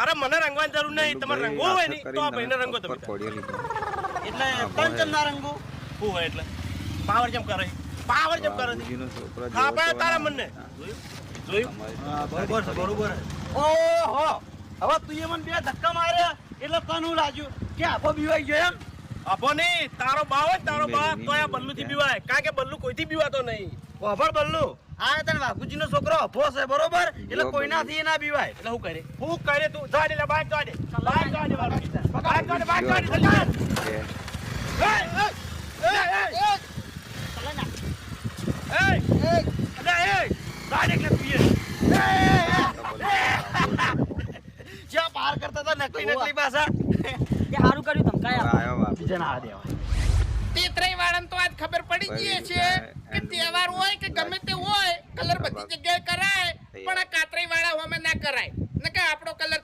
અરે મને રંગવાની જરૂર નહીં, તમારે રંગવો હોય ને તો આ ભાઈને રંગો તમે. એટલે પંચમ ના રંગો શું હોય એટલે પાવર જેમ કરે, પાવર જેમ કરે હા ભાઈ તારા મને જોયું બરોબર છે બરોબર. ઓહો હવે તું એ મને બે ધક્કા માર્યા એટલે તને લાગ્યું કે આપો બીવાઈ ગયો એમ. અભો નહીં, તારો બા હોય તારો બા તો આ બલ્લુ થી બીવાય, કારણ કે બલ્લુ કોઈથી બીવાતો નહીં. ખબર બલ્લુ આ તને વાઘુજી નો છોકરો અભો છે બરોબર, એટલે કોઈનાથી ના બીવાય. એટલે હું કરે, હું કરે તું જા દે બહાર જા દે, બહાર જા દે, બહાર જા દે, બહાર જા દે સલમાન. જ્યાં પાર કરતા હતા નકલી નકલી ભાષા કે સારું કર્યું ધમકાયા. બીજા ના દેવાય. તેત્રય વાળાને તો આજ ખબર પડી ગઈ છે કે તહેવાર હોય કે ગમે તે હોય કલર બધી જગ્યાએ કરાય, પણ આ કાતરાઈ વાળા હોમે ના કરાય. નકે આપણો કલર